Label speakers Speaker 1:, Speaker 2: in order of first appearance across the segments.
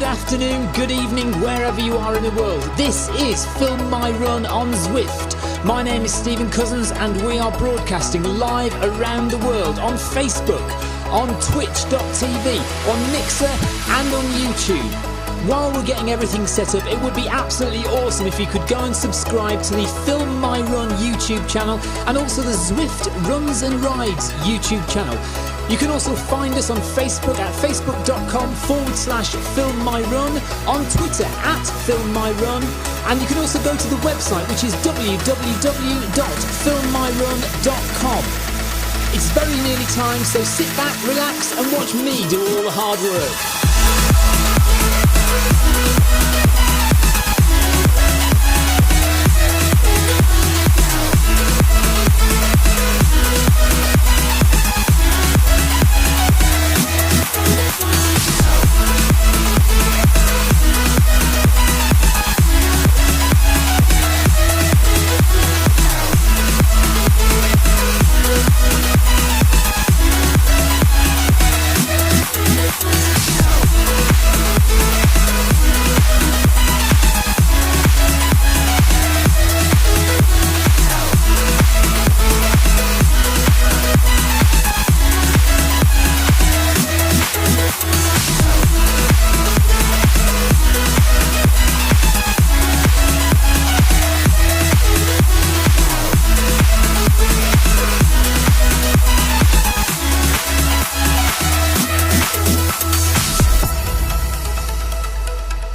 Speaker 1: afternoon, good evening, wherever you are in the world. This is Film My Run on Zwift. My name is Stephen Cousins and we are broadcasting live around the world on Facebook, on twitch.tv, on Mixer and on YouTube. While we're getting everything set up, it would be absolutely awesome if you could go and subscribe to the Film My Run YouTube channel and also the Zwift Runs and Rides YouTube channel. You can also find us on Facebook at facebook.com/filmmyrun, on Twitter at filmmyrun, and you can also go to the website, which is www.filmmyrun.com. It's very nearly time, so sit back, relax and watch me do all the hard work.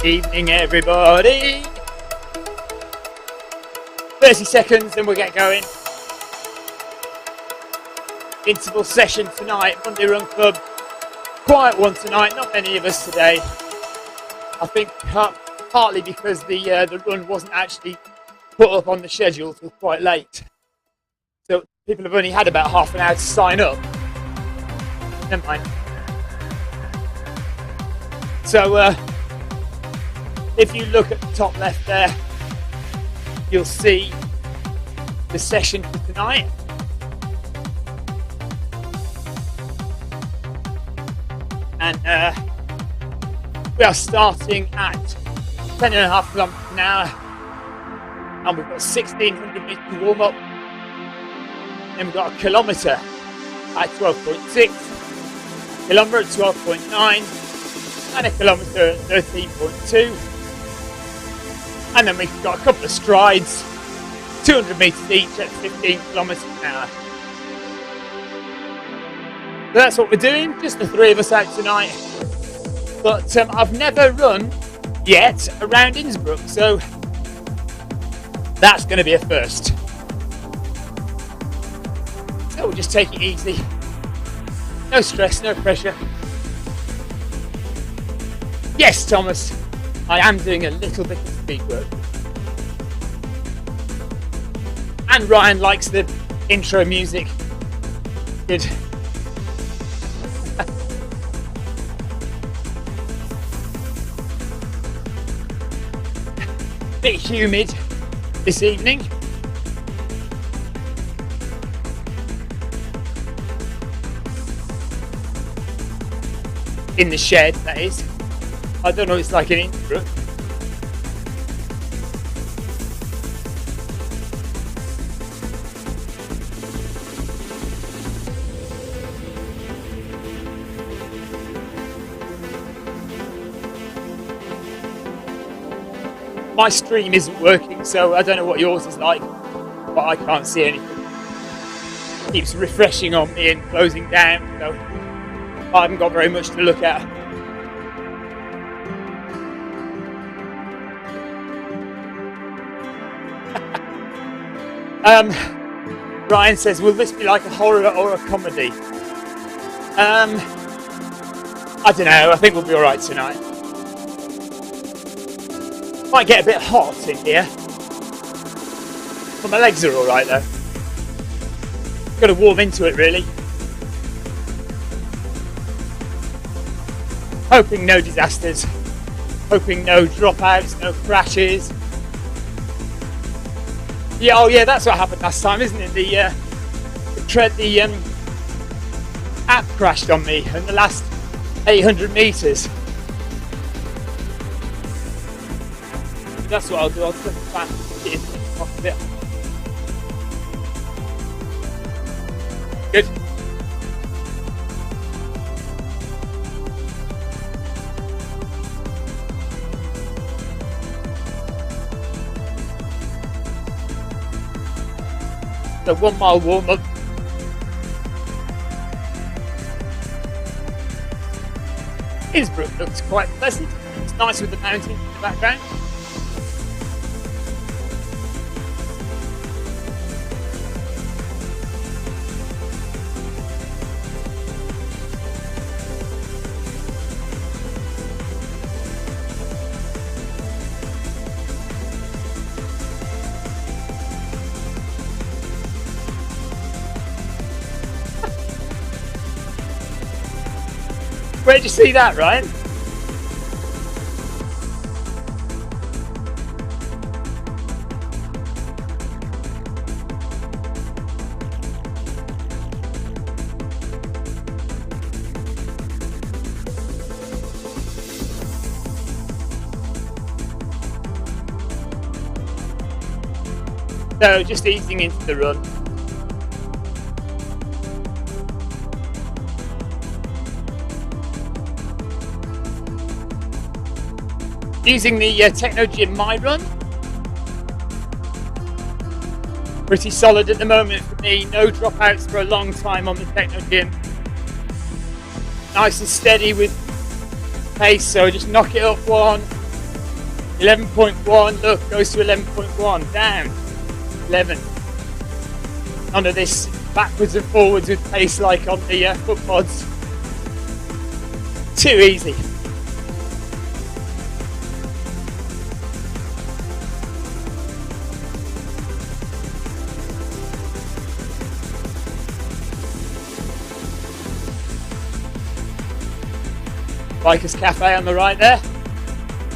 Speaker 1: Evening everybody. 30 seconds and we'll get going. Interval session tonight, Monday Run Club. Quiet one tonight, not many of us today. I think partly because the run wasn't actually put up on the schedule till quite late. So people have only had about half an hour to sign up. Never mind. So if you look at the top left there, you'll see the session for tonight. And we are starting at 10.5 kilometers an hour. And we've got 1,600 meters warm up. Then we've got a kilometre at 12.6, a kilometre at 12.9, and a kilometre at 13.2. And then we've got a couple of strides, 200 metres each at 15 kilometres an hour. So that's what we're doing, just the three of us out tonight. But I've never run yet around Innsbruck, so that's going to be a first. So we'll just take it easy. No stress, no pressure. Yes, Thomas, I am doing a little bit of speed work. And Ryan likes the intro music. Good. Bit humid this evening. In the shed, that is. I don't know what it's like in Innsbruck. My stream isn't working, so I don't know what yours is like, but I can't see anything. It keeps refreshing on me and closing down, so I haven't got very much to look at. Ryan says, will this be like a horror or a comedy? I don't know, I think we'll be alright tonight. Might get a bit hot in here, but my legs are alright though. Got to warm into it really. Hoping no disasters, hoping no dropouts, no crashes. Yeah, oh yeah, that's what happened last time, isn't it? The app crashed on me in the last 800 meters. That's what I'll do. I'll put the back off a bit. Good. So 1 mile warm up. Innsbruck looks quite pleasant. It's nice with the mountains in the background. Where'd you see that, Ryan? So, just easing into the run. Using the Techno Gym My Run. Pretty solid at the moment for me. No dropouts for a long time on the Techno Gym. Nice and steady with pace, so just knock it up one. 11.1, look, goes to 11.1, down. 11. None of this backwards and forwards with pace like on the foot pods. Too easy. Bikers Cafe on the right there.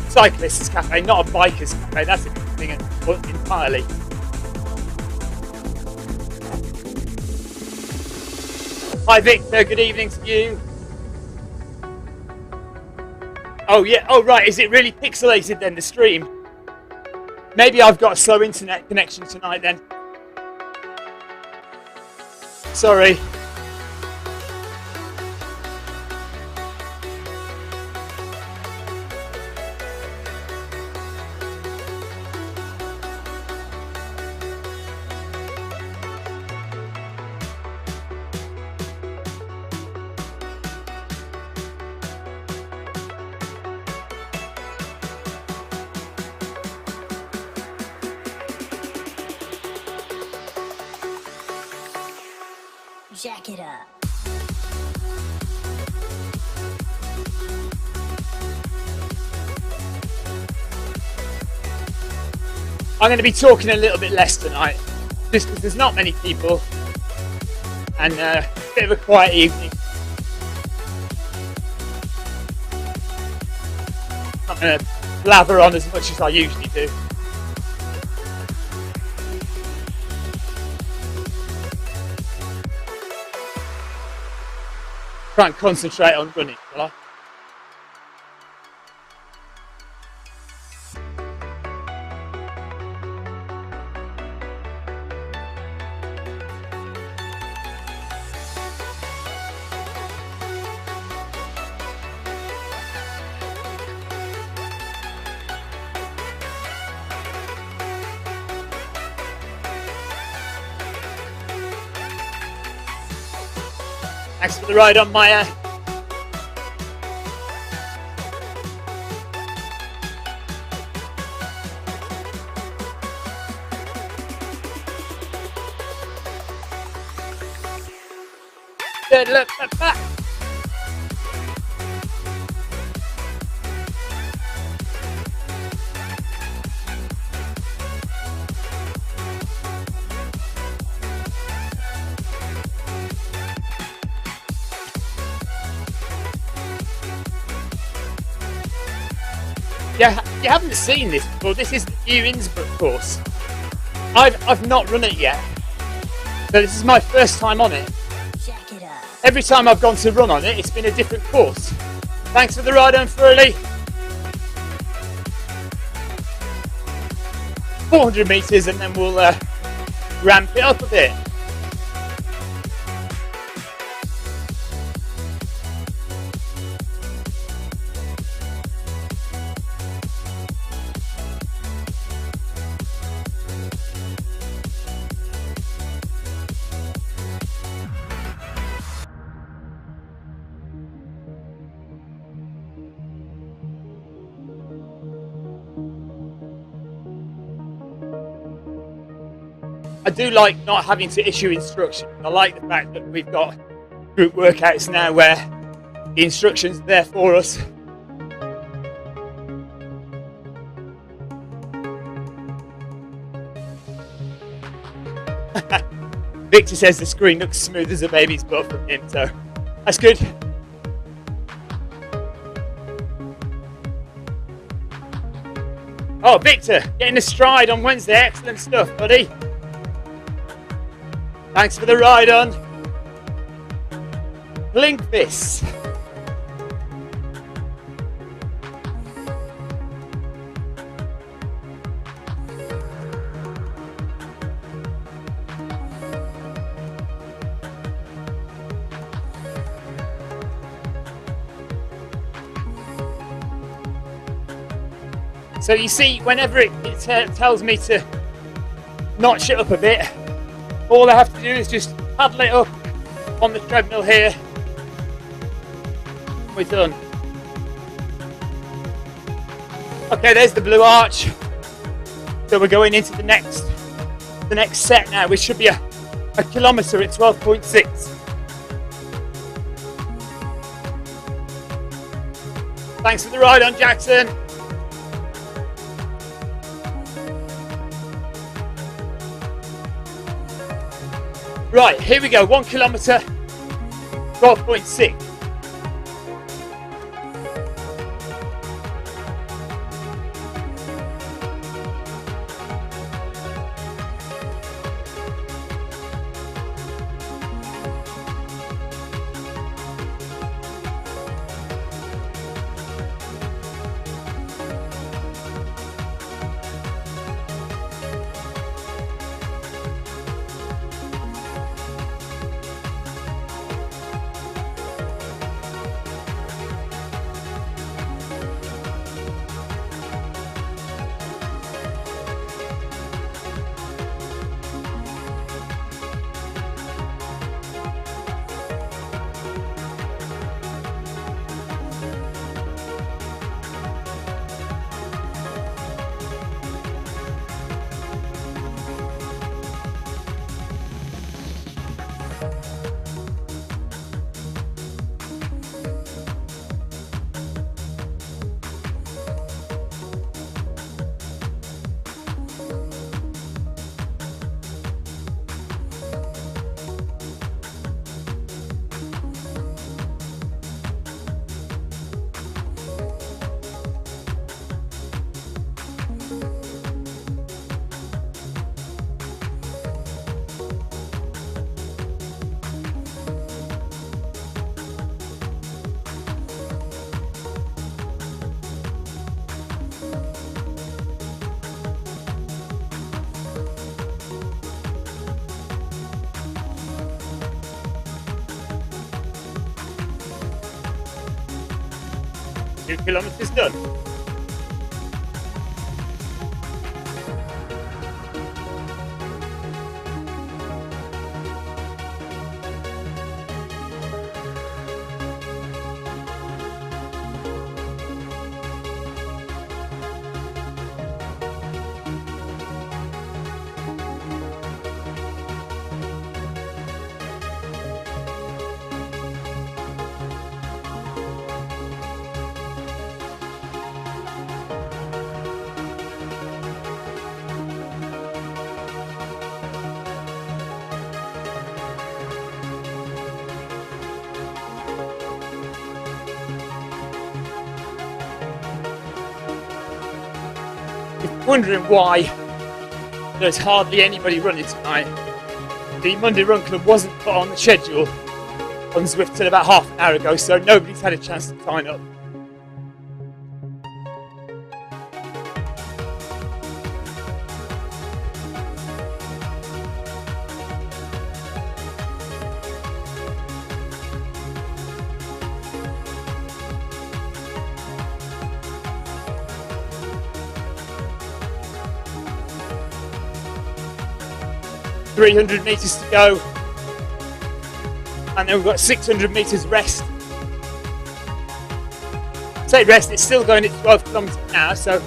Speaker 1: Cyclists Cafe, not a Bikers Cafe, that's a different thing entirely. Hi Victor, good evening to you. Oh yeah, oh right, is it really pixelated then, the stream? Maybe I've got a slow internet connection tonight then. Sorry.
Speaker 2: Jack it up.
Speaker 1: I'm going to be talking a little bit less tonight, just because there's not many people, and a bit of a quiet evening. I'm going to blather on as much as I usually do. Try and concentrate on running, will I? Thanks for the ride on Maya. Look back. Yeah, you haven't seen this before. This is the new Innsbruck course. I've not run it yet, so this is my first time on it. Every time I've gone to run on it, it's been a different course. Thanks for the ride home, Furley.
Speaker 2: 400 metres and then we'll ramp it up a bit. I do like not having to issue instructions. I like the fact that we've got group workouts now where the instructions are there for us. Victor says the screen looks smooth as a baby's butt from him, so that's good. Oh, Victor, getting a stride on Wednesday. Excellent stuff, buddy. Thanks for the ride on. Blinkfist. So you see, whenever it tells me to notch it up a bit, all I have to do is just paddle it up on the treadmill here. We're done. Okay, there's the blue arch. So we're going into the next set now, which should be a kilometre at 12.6. Thanks for the ride on, Jackson. Right, here we go, 1 kilometre, 12.6. Two kilometres done. Wondering why there's hardly anybody running tonight. The Monday Run Club wasn't put on the schedule on Zwift till about half an hour ago, so nobody's had a chance to sign up. 300 metres to go. And then we've got 600 metres rest. Say rest, it's still going at 12 kilometres an hour, so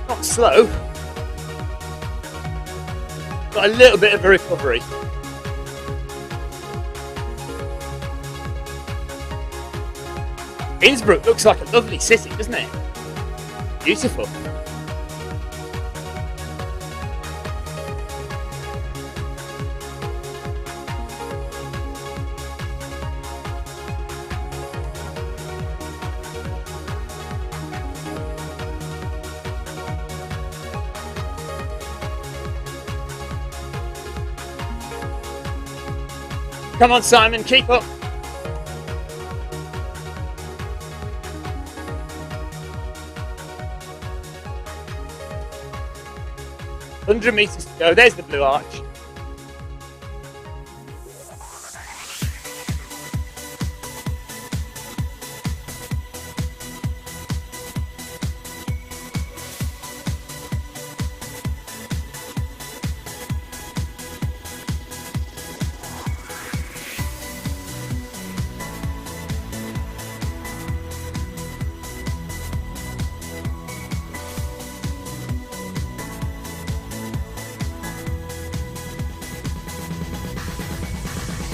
Speaker 2: not slow. Got a little bit of a recovery. Innsbruck looks like a lovely city, doesn't it? Beautiful. Come on, Simon, keep up. "100 metres to go." There's the blue arch.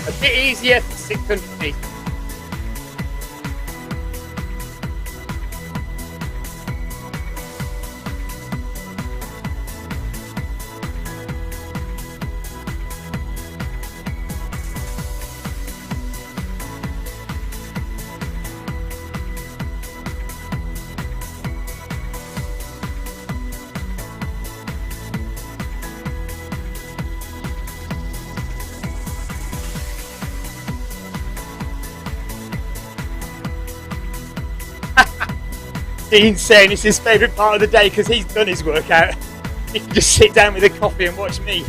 Speaker 2: A bit easier for 600 metres. Dean's saying it's his favourite part of the day because he's done his workout. He can just sit down with a coffee and watch me.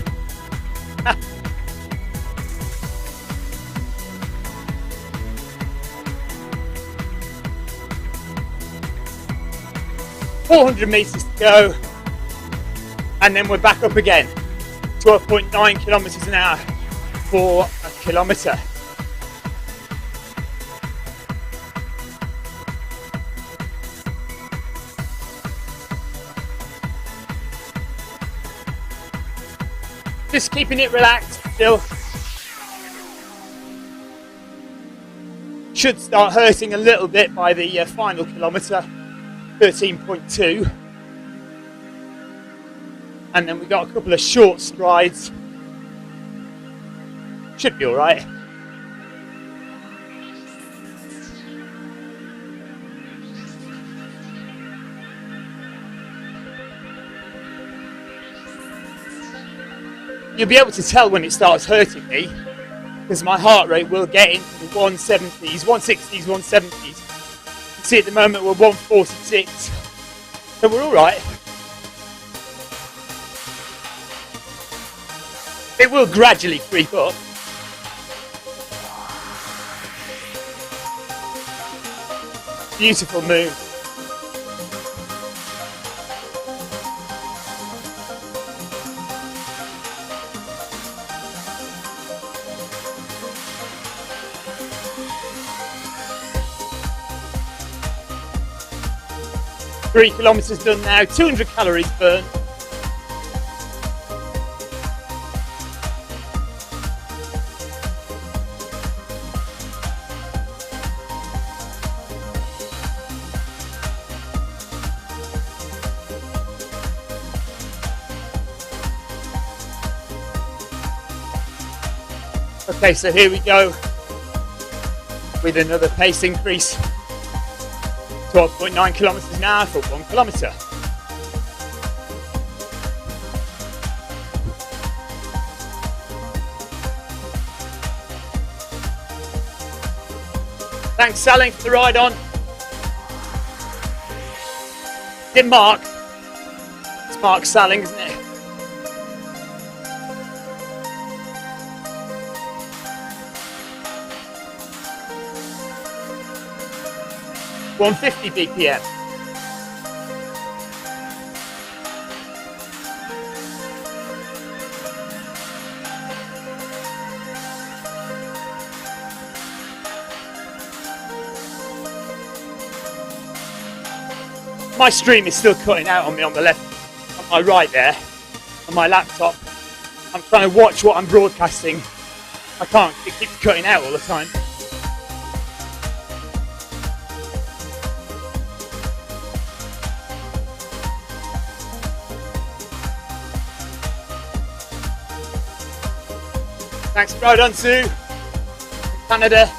Speaker 2: 400 metres to go, and then we're back up again. 12.9 kilometres an hour for a kilometre. Just keeping it relaxed still. Should start hurting a little bit by the final kilometre, 13.2. And then we got a couple of short strides. Should be alright. You'll be able to tell when it starts hurting me, because my heart rate will get into the 170s, 160s, 170s. You see at the moment we're 146, so we're alright. It will gradually creep up. Beautiful move. Three kilometres done now, 200 calories burned. Okay, so here we go with another pace increase. 12.9 kilometres an hour for 1 kilometre. Thanks, Salling, for the ride on. Is it Mark? It's Mark Salling, isn't it? .150 BPM. My stream is still cutting out on me on the left, on my right there, on my laptop. I'm trying to watch what I'm broadcasting. I can't, it keeps cutting out all the time. Thanks, Ride On Sue, Canada.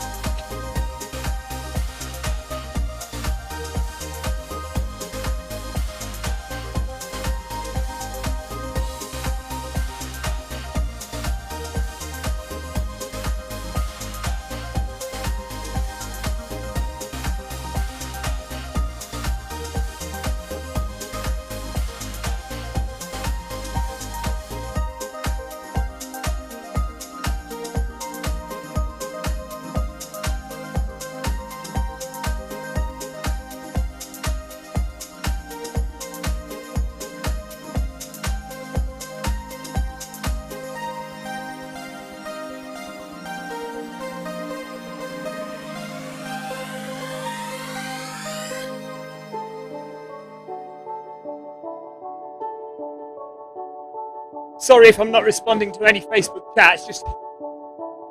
Speaker 2: Sorry if I'm not responding to any Facebook chats, just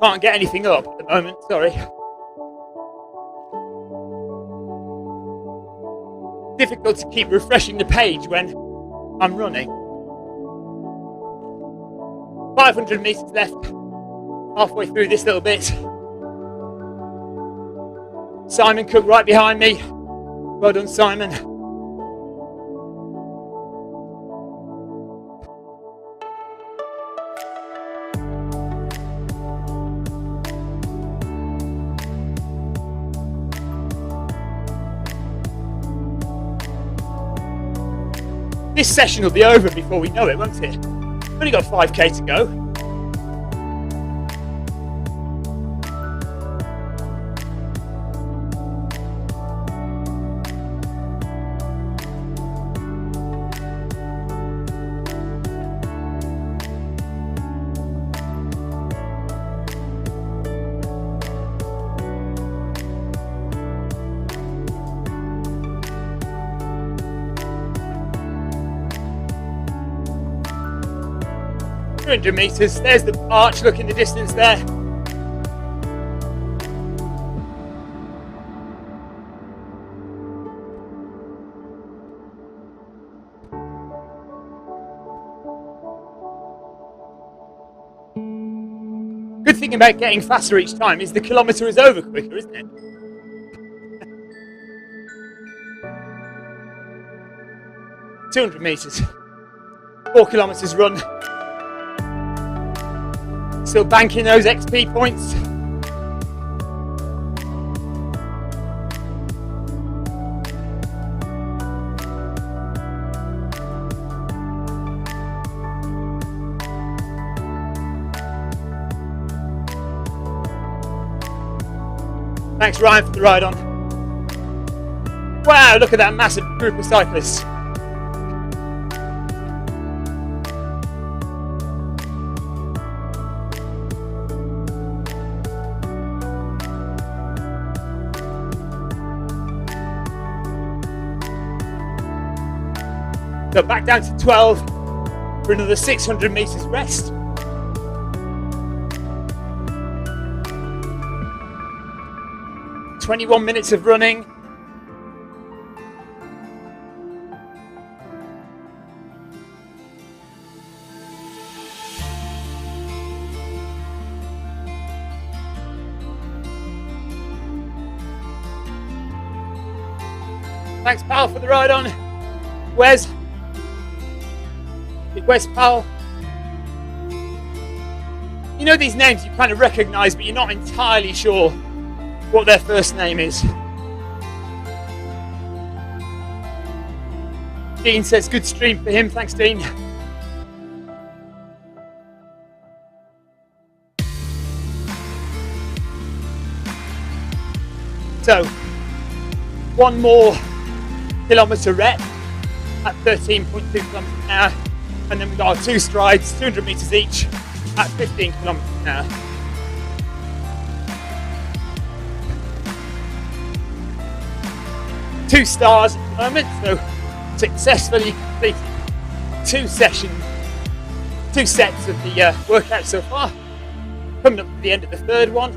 Speaker 2: can't get anything up at the moment, sorry. Difficult to keep refreshing the page when I'm running. 500 metres left, halfway through this little bit. Simon Cook right behind me. Well done, Simon. This session will be over before we know it, won't it? We've only got 5k to go. Meters. There's the arch, look in the distance there. Good thing about getting faster each time is the kilometre is over quicker, isn't it? $200 meters, 4 kilometres run. Still banking those XP points. Thanks, Ryan, for the ride on. Wow, look at that massive group of cyclists. So back down to 12 for another 600 metres rest. "21 minutes of running. Thanks, pal, for the ride on. Wes. Wes, pal. You know these names you kind of recognise, but you're not entirely sure what their first name is. Dean says good stream for him. Thanks, Dean. So, one more kilometre rep at 13.2 kilometres an hour, and then we've got our 2 strides, 200 metres each at 15 kilometres an hour. Two stars at the moment, so successfully completed 2 sets of the workout so far. Coming up to the end of the 3rd one.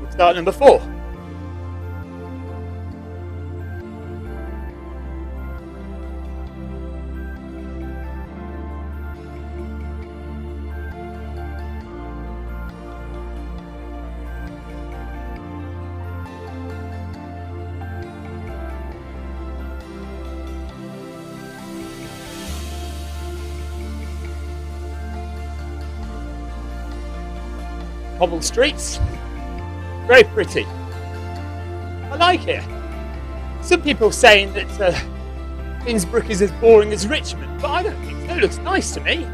Speaker 2: We'll start number 4. Cobble streets, very pretty. I like it. Some people saying that Innsbruck is as boring as Richmond, but I don't think so. It looks nice to me.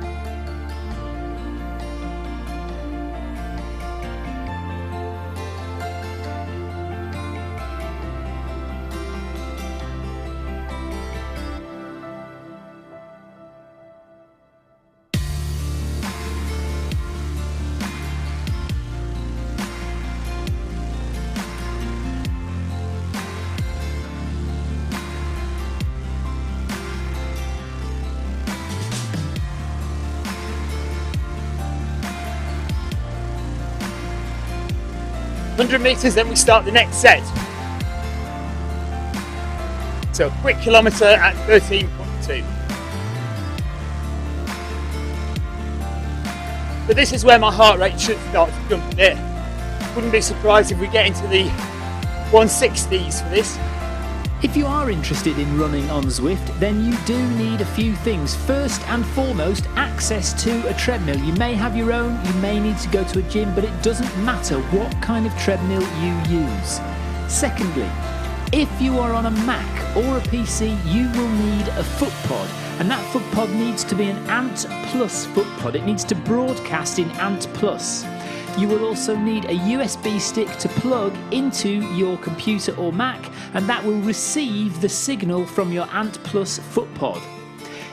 Speaker 2: "100 metres, then we start the next set. So a quick kilometre at 13.2. So this is where my heart rate should start to jump a bit. Wouldn't be surprised if we get into the 160s for this.
Speaker 1: If you are interested in running on Zwift, then you do need a few things. First and foremost, access to a treadmill. You may have your own, you may need to go to a gym, but it doesn't matter what kind of treadmill you use. Secondly, if you are on a Mac or a PC, you will need a foot pod, and that foot pod needs to be an Ant Plus foot pod. It needs to broadcast in Ant Plus. You will also need a USB stick to plug into your computer or Mac, and that will receive the signal from your Ant Plus foot pod.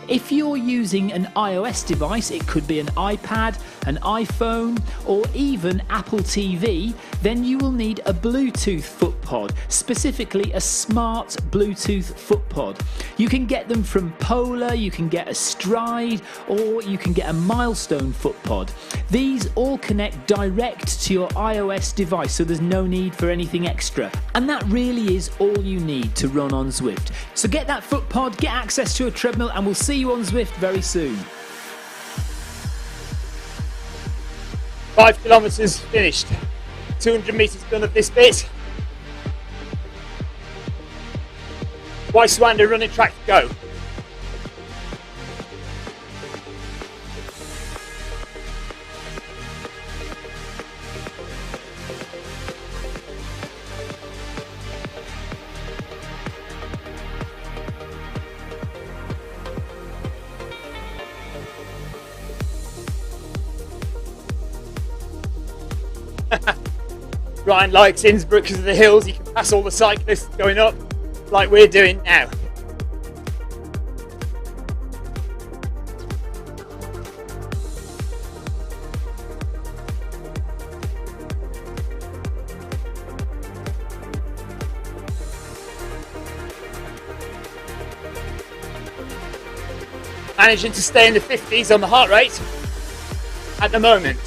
Speaker 1: If you're using an iOS device, it could be an iPad, an iPhone, or even Apple TV, then you will need a Bluetooth foot pod, specifically a smart Bluetooth foot pod. You can get them from Polar, you can get a Stride, or you can get a Milestone foot pod. These all connect direct to your iOS device, so there's no need for anything extra. And that really is all you need to run on Zwift. So get that foot pod, get access to a treadmill, and we'll see you on Zwift very soon.
Speaker 2: 5 kilometres finished. 200 metres done of this bit. Weiswander running track to go. Ryan likes Innsbruck because of the hills. You can pass all the cyclists going up like we're doing now. Managing to stay in the 50s on the heart rate at the moment.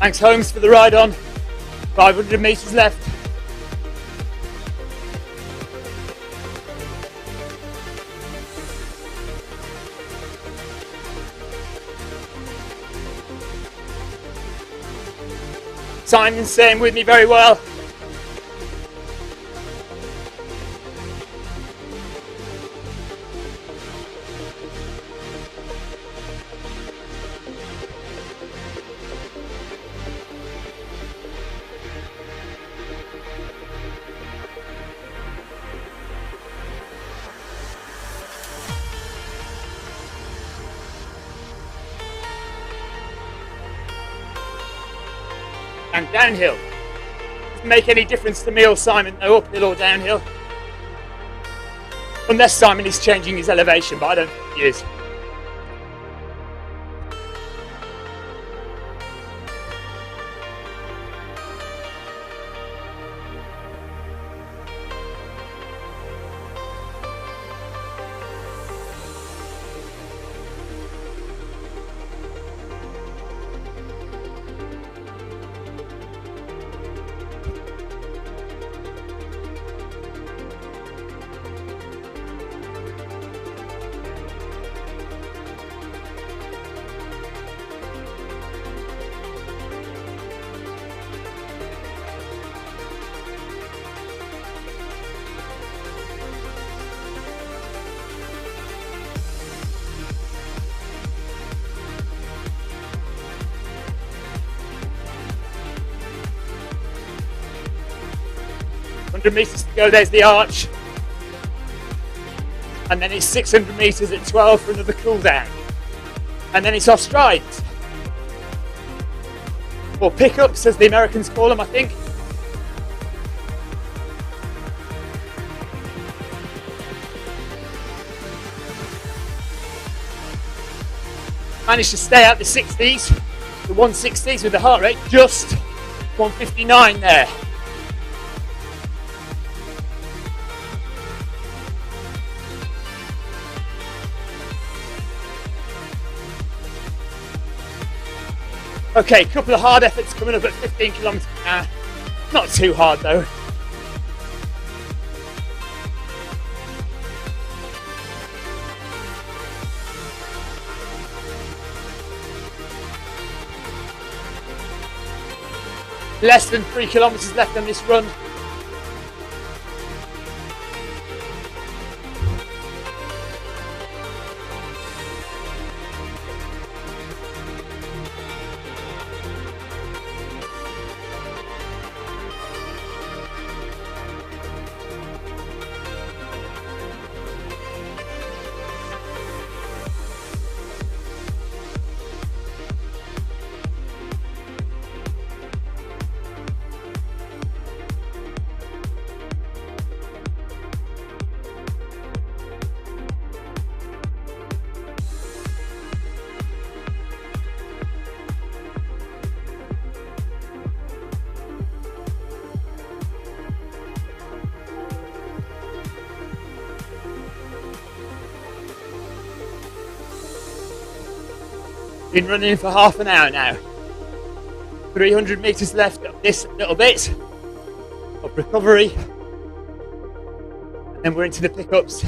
Speaker 2: Thanks Holmes for the ride on. 500 metres left. Simon's staying with me very well. And downhill. Doesn't make any difference to me or Simon, though, uphill or downhill. Unless Simon is changing his elevation, but I don't think he is. Meters to go, there's the arch, and then it's 600 meters at 12 for another cool down, and then it's off strides, or pickups as the Americans call them, I think. Managed to stay out the 60s, the 160s with the heart rate just 159 there. Okay, couple of hard efforts coming up at 15 kilometers an hour. Not too hard though. Less than 3 kilometers left on this run. Been running for half an hour now. 300 meters left of this little bit of recovery, and then we're into the pickups.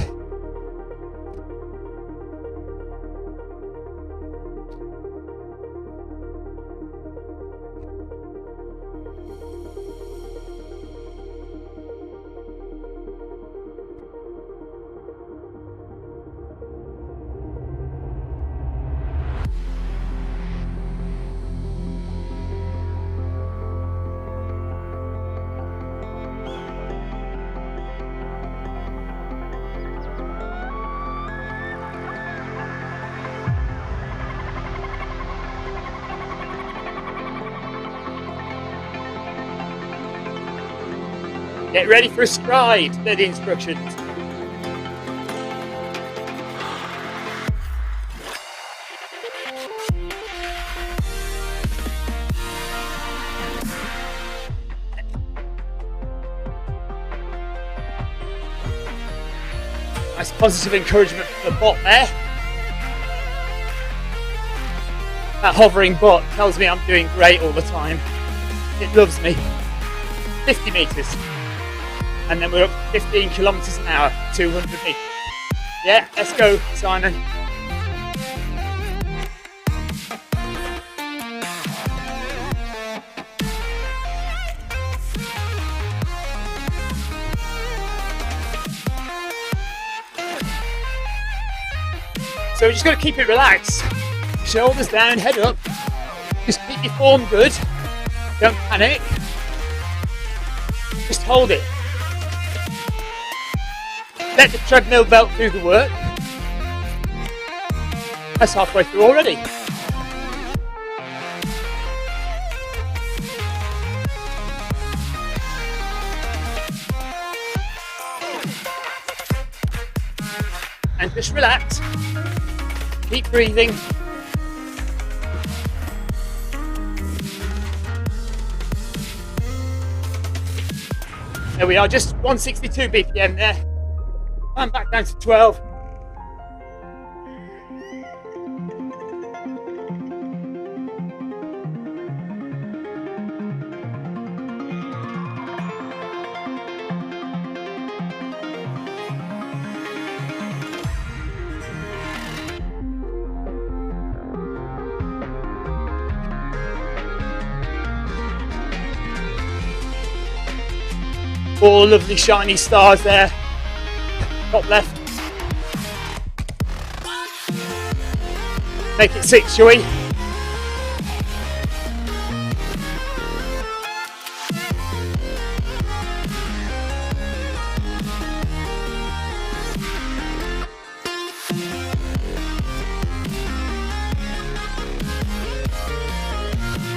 Speaker 2: Get ready for a stride, they're the instructions. Nice positive encouragement from the bot there. That hovering bot tells me I'm doing great all the time. It loves me. 50 meters. And then we're up 15 kilometers an hour, 200 meters. Yeah, let's go, Simon. So we're just going to keep it relaxed. Shoulders down, head up. Just keep your form good. Don't panic. Just hold it. Let the treadmill belt do the work. That's halfway through already. and just relax. Keep breathing. There we are, just 162 BPM there. I'm back down to 12. All lovely shiny stars there. Top left. Make it 6, shall we?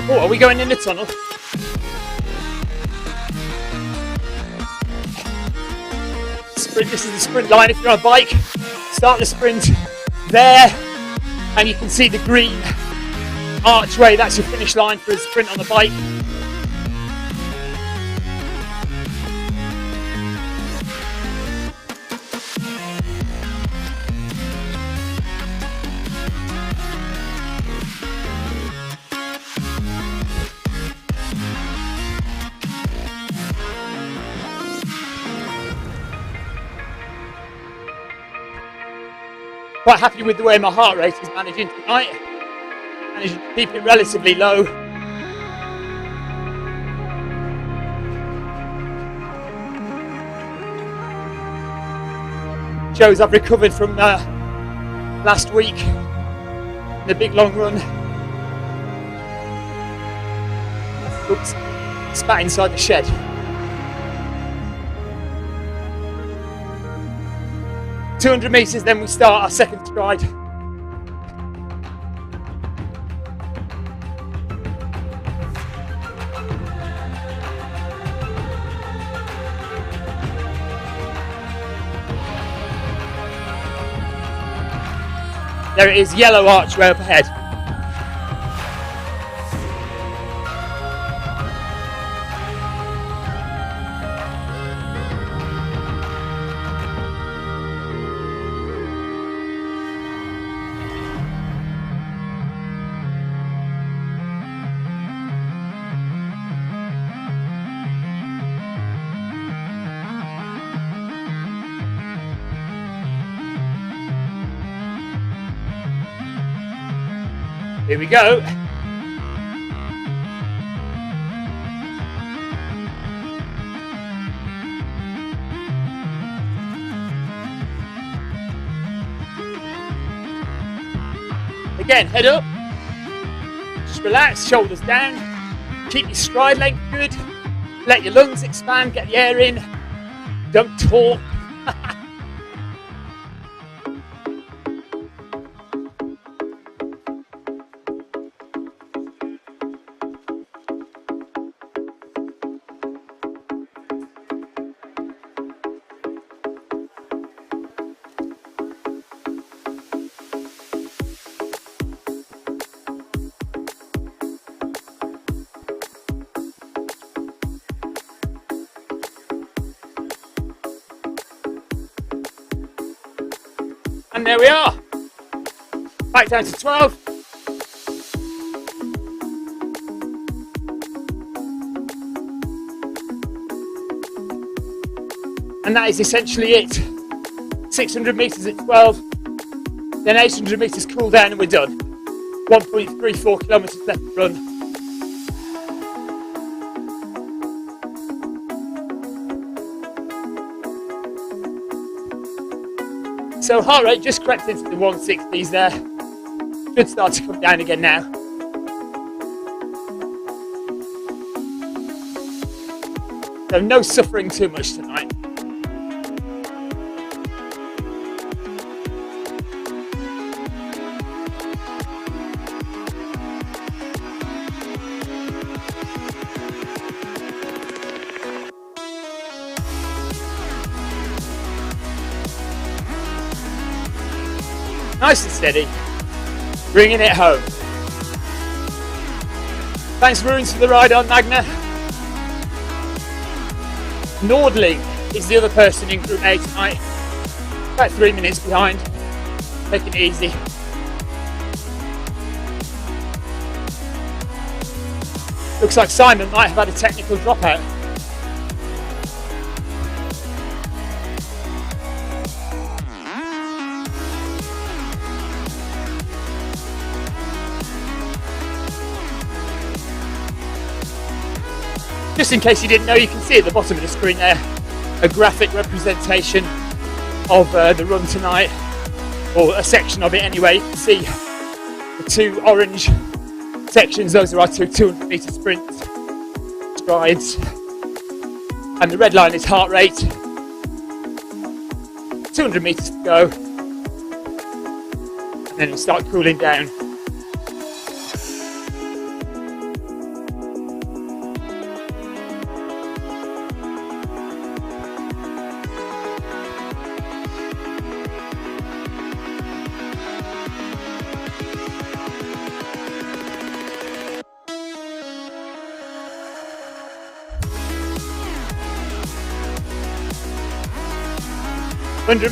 Speaker 2: Oh, are we going in the tunnel? This is the sprint line if you're on a bike. Start the sprint there, and you can see the green archway. That's your finish line for a sprint on the bike. Quite happy with the way my heart rate is managing tonight. Managing to keep it relatively low. Shows I've recovered from last week, the big long run. Oops, spat inside the shed. $200 metres, then we start our second stride. There it is, yellow archway up ahead. Here we go. Again, head up. Just relax, shoulders down. Keep your stride length good. Let your lungs expand, get the air in. Don't talk. And there we are. Back down to 12. And that is essentially it. 600 metres at 12, then 800 metres cool down and we're done. 1.34 kilometres left to run. So heart rate just crept into the 160s there. Should start to come down again now. So no suffering too much tonight. Nice and steady. Bringing it home. Thanks Ruins for the ride on, Magna. Nordling is the other person in Group A tonight. About 3 minutes behind. Taking it easy. Looks like Simon might have had a technical dropout. Just in case you didn't know, you can see at the bottom of the screen there a graphic representation of the run tonight, or a section of it anyway. You can see the two orange sections, those are our two 200 metre sprints, strides, and the red line is heart rate. 200 metres to go, and then we start cooling down.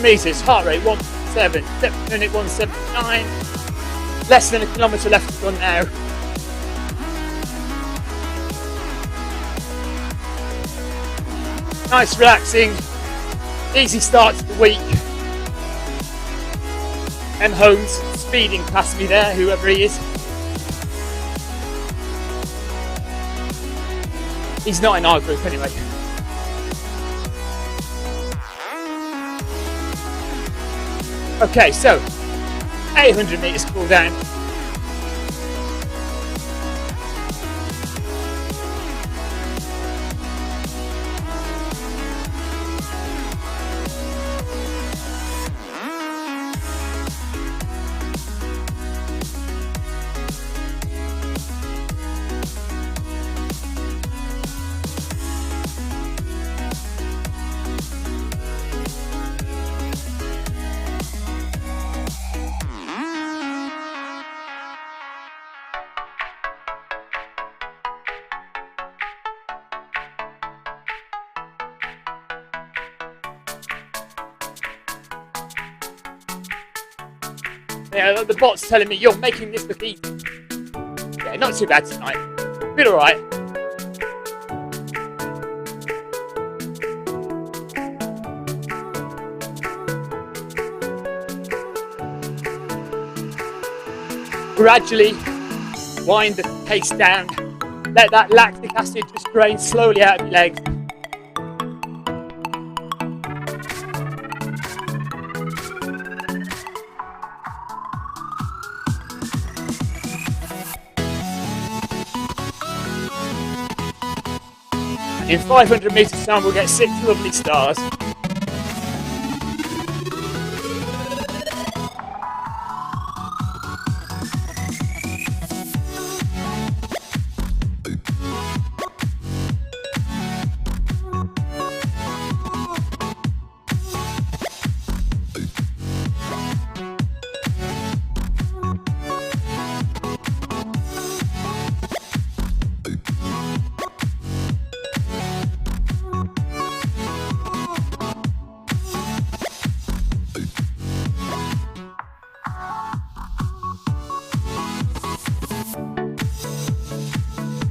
Speaker 2: Meters, heart rate 1.7, step per minute 179, less than a kilometre left to run now. Nice, relaxing, easy start to the week. M. Holmes speeding past me there, whoever he is. He's not in our group anyway. Okay, so 800 metres cool down. Yeah, the bot's telling me you're making this look easy. Yeah, not too bad tonight. Been alright. Gradually wind the pace down. Let that lactic acid just drain slowly out of your legs. In 500 metres time we'll get 6 lovely stars.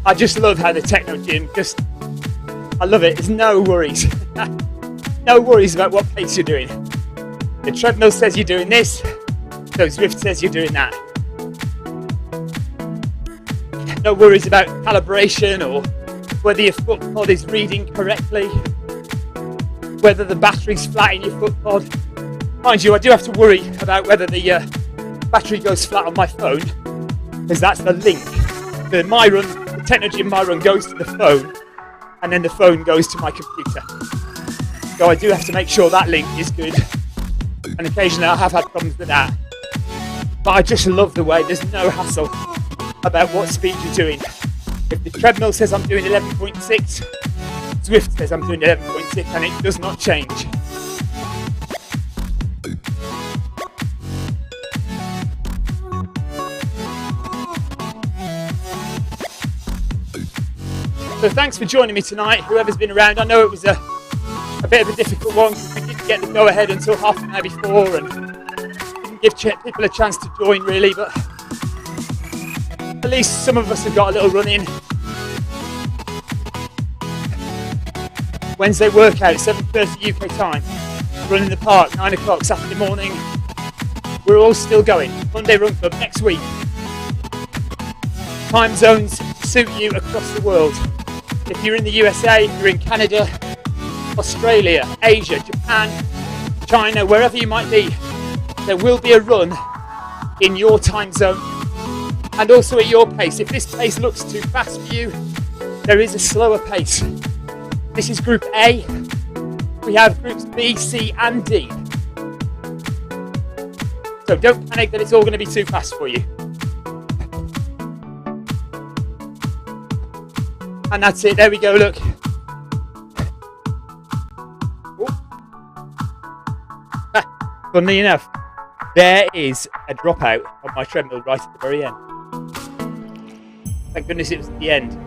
Speaker 2: I just love how the techno gym I love it. There's no worries. No worries about what pace you're doing. The treadmill says you're doing this, so Zwift says you're doing that. No worries about calibration or whether your foot pod is reading correctly, whether the battery's flat in your foot pod. Mind you, I do have to worry about whether the battery goes flat on my phone, because that's the link. The Technogym My Run goes to the phone, and then the phone goes to my computer. So I do have to make sure that link is good, and occasionally I have had problems with that. But I just love the way there's no hassle about what speed you're doing. If the treadmill says I'm doing 11.6, Zwift says I'm doing 11.6, and it does not change. So thanks for joining me tonight, whoever's been around. I know it was a bit of a difficult one because we didn't get the go ahead until half an hour before and didn't give people a chance to join really, but at least some of us have got a little run in. Wednesday workout, 7:30 UK time. Run in the park, 9 o'clock Saturday morning. We're all still going. Monday Run Club next week. Time zones suit you across the world. If you're in the USA, if you're in Canada, Australia, Asia, Japan, China, wherever you might be, there will be a run in your time zone and also at your pace. If this pace looks too fast for you, there is a slower pace. This is Group A. We have Groups B, C and D. So don't panic that it's all going to be too fast for you. And that's it, there we go, look. Funnily enough, there is a dropout on my treadmill right at the very end. Thank goodness it was at the end.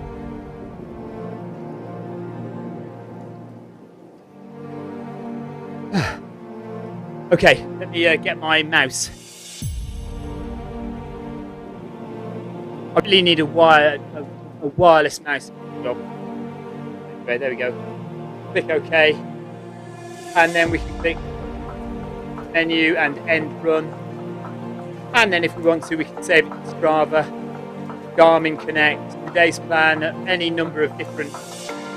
Speaker 2: Okay, let me get my mouse. I really need a wireless mouse. Anyway, there we go. Click OK, and then we can click menu and end run. And then if we want to, we can save it to Strava, Garmin Connect, today's plan, any number of different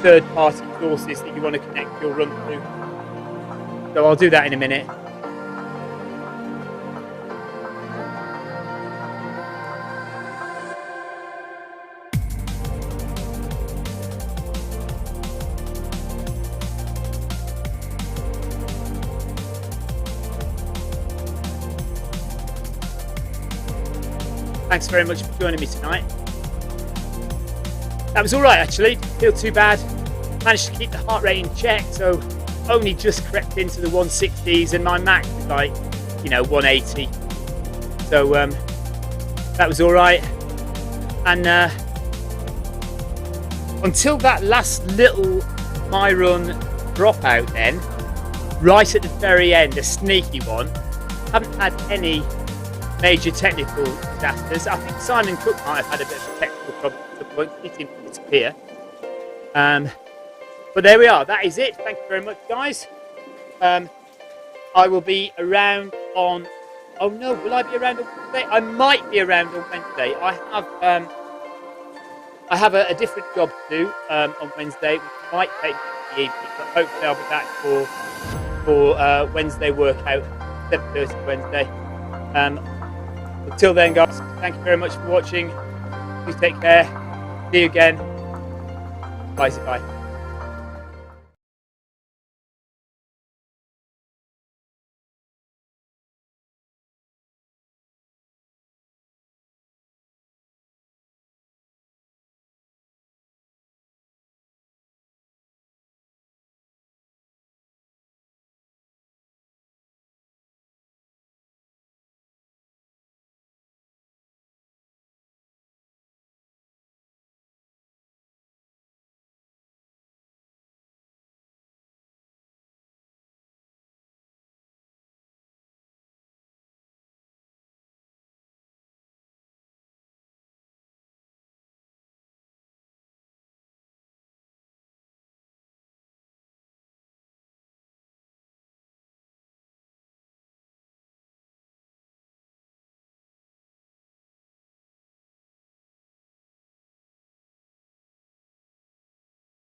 Speaker 2: third-party sources that you want to connect your run to. So I'll do that in a minute. Thanks very much for joining me tonight. That was alright actually, didn't feel too bad. Managed to keep the heart rate in check, so only just crept into the 160s and my max is like, 180. So that was alright. And until that last little My Run dropout then, right at the very end, a sneaky one, haven't had any major technical disasters. I think Simon Cook might have had a bit of a technical problem at some point. He seemed to disappear. But there we are. That is it. Thank you very much, guys. I will be around on... Oh no, will I be around on Wednesday? I might be around on Wednesday. I have a different job to do on Wednesday, which might take me to the evening, but hopefully I'll be back for Wednesday workout, 7:30 Wednesday. Until then, guys, thank you very much for watching. Please take care. See you again. Bye.